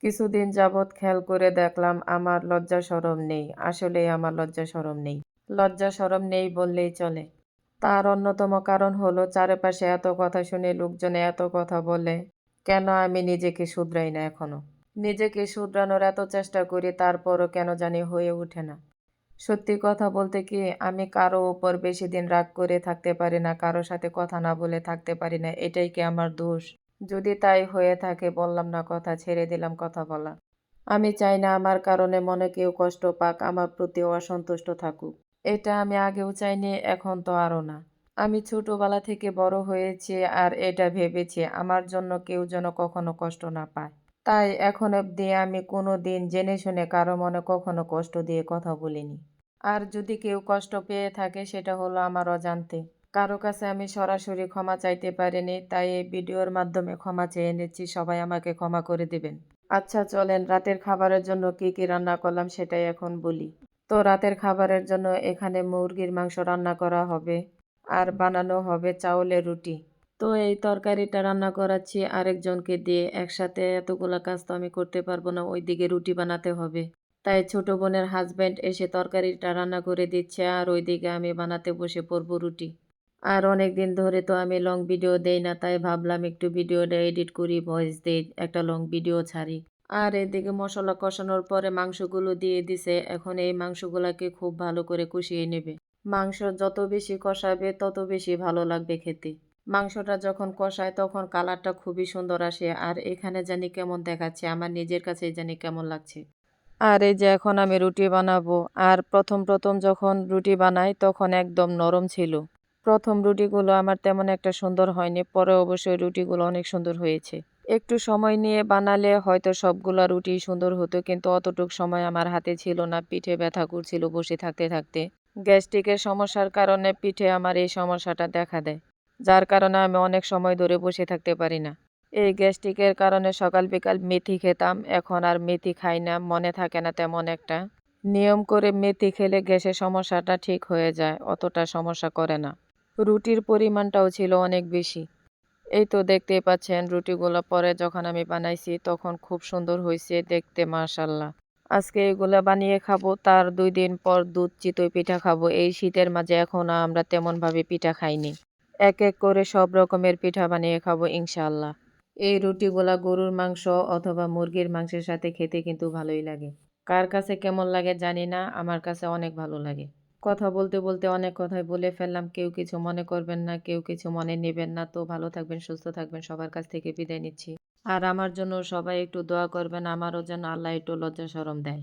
কিছুদিন যাবৎ খেয়াল করে দেখলাম আমার লজ্জা শরম নেই। আসলেই আমার লজ্জা শরম নেই। লজ্জা শরম নেই বললেই চলে। তার অন্যতম কারণ হলো চারপাশে এত কথা শুনে লোকজনে এত কথা বলে। কেন আমি নিজেকে শুধরাই না এখনো? নিজেকে শুধরানোর এত চেষ্টা করি তারপরও কেন জানি হয়ে ওঠে না। সত্যি কথা বলতে কি আমি কারো উপর বেশিদিন রাগ করে থাকতে পারি না, কারো সাথে কথা না বলে থাকতে পারি না। এটাই কি আমার দোষ? যদি তাই হয়ে থাকে বললাম না কথা, ছেড়ে দিলাম কথা বলা। আমি চাই না আমার কারণে মনে কেউ কষ্ট পাক, আমার প্রতি অসন্তুষ্ট থাকুক। এটা আমি আগেও চাইনি, এখন তো আরও না। আমি ছোটবেলা থেকে বড় হয়েছি আর এটা ভেবেছি আমার জন্য কেউ যেন কখনো কষ্ট না পায়। তাই এখন অবধি আমি কোনো দিন জেনে শুনে কারো মনে কখনো কষ্ট দিয়ে কথা বলিনি। আর যদি কেউ কষ্ট পেয়ে থাকে সেটা হলো আমার অজান্তে। কারো কাছে আমি সরাসরি ক্ষমা চাইতে পারিনি, তাই এই ভিডিওর মাধ্যমে ক্ষমা চেয়ে নিচ্ছি, সবাই আমাকে ক্ষমা করে দিবেন। আচ্ছা চলেন রাতের খাবারের জন্য কি কি রান্না করলাম সেটাই এখন বলি। তো রাতের খাবারের জন্য এখানে মুরগির মাংস রান্না করা হবে আর বানানো হবে চাউলের রুটি। তো এই তরকারিটা রান্না করাচ্ছি আরেকজনকে দিয়ে, একসাথে এতগুলা কাজ তো আমি করতে পারবো না, ওইদিকে রুটি বানাতে হবে। তাই ছোট বোনের হাজব্যান্ড এসে তরকারিটা রান্না করে দিচ্ছে আর ওইদিকে আমি বানাতে বসে পড়বো রুটি। আর অনেক দিন ধরে তো আমি লং ভিডিও দেই না, তাই ভাবলাম একটু ভিডিওটা এডিট করি, ভয়েস দেই, একটা লং ভিডিও ছাড়ি। আর এদিকে মশলা কষানোর পরে মাংসগুলো দিয়ে দিছে, এখন এই মাংসগুলাকে খুব ভালো করে কষিয়ে নেবে। মাংস যত বেশি কষাবে তত বেশি ভালো লাগবে খেতে। মাংসটা যখন কষায় তখন কালারটা খুবই সুন্দর আসে আর এখানে জানি কেমন দেখাচ্ছে, আমার নিজের কাছেই জানি কেমন লাগছে। আর এই যে এখন আমি রুটি বানাবো, আর প্রথম যখন রুটি বানাই তখন একদম নরম ছিল। প্রথম রুটিগুলো আমার তেমন একটা সুন্দর হয়নি, পরে অবশ্যই রুটিগুলো অনেক সুন্দর হয়েছে। একটু সময় নিয়ে বানালে হয়তো সবগুলা রুটি সুন্দর হতো, কিন্তু অতটুক সময় আমার হাতে ছিল না, পিঠে ব্যথা করছিল বসে থাকতে থাকতে। গ্যাস্ট্রিকের সমস্যার কারণে পিঠে আমার এই সমস্যাটা দেখা দেয়, যার কারণে আমি অনেক সময় ধরে বসে থাকতে পারি না। এই গ্যাস্ট্রিকের কারণে সকাল বিকাল মেথি খেতাম, এখন আর মেথি খাই না, মনে থাকে না তেমন একটা। নিয়ম করে মেথি খেলে গ্যাসের সমস্যাটা ঠিক হয়ে যায়, অতটা সমস্যা করে না। রুটির পরিমাণটাও ছিল অনেক বেশি। এই তো দেখতেই পাচ্ছেন রুটিগুলো পরে যখন আমি বানাইছি তখন খুব সুন্দর হয়েছে দেখতে, মাশাল্লাহ। আজকে এগুলা বানিয়ে খাবো, তার 2 দিন পর দুধ চিতই পিঠা খাবো। এই শীতের মাঝে এখনো আমরা তেমনভাবে পিঠা খাইনি। এক এক করে সব রকমের পিঠা বানিয়ে খাবো ইনশাআল্লাহ। এই রুটিগুলা গরুর মাংস অথবা মুরগির মাংসের সাথে খেতে কিন্তু ভালোই লাগে। কার কাছে কেমন লাগে জানি না, আমার কাছে অনেক ভালো লাগে। কথা বলতে বলতে অনেক কথাই বলে ফেললাম, কেউ কিছু মনে করবেন না, কেউ কিছু মনে নেবেন না। তো ভালো থাকবেন, সুস্থ থাকবেন, সবার কাছ থেকে বিদায় নিচ্ছি। আর আমার জন্য সবাই একটু দোয়া করবেন, আমারও যেন আল্লাহ একটু লজ্জা শরম দেয়।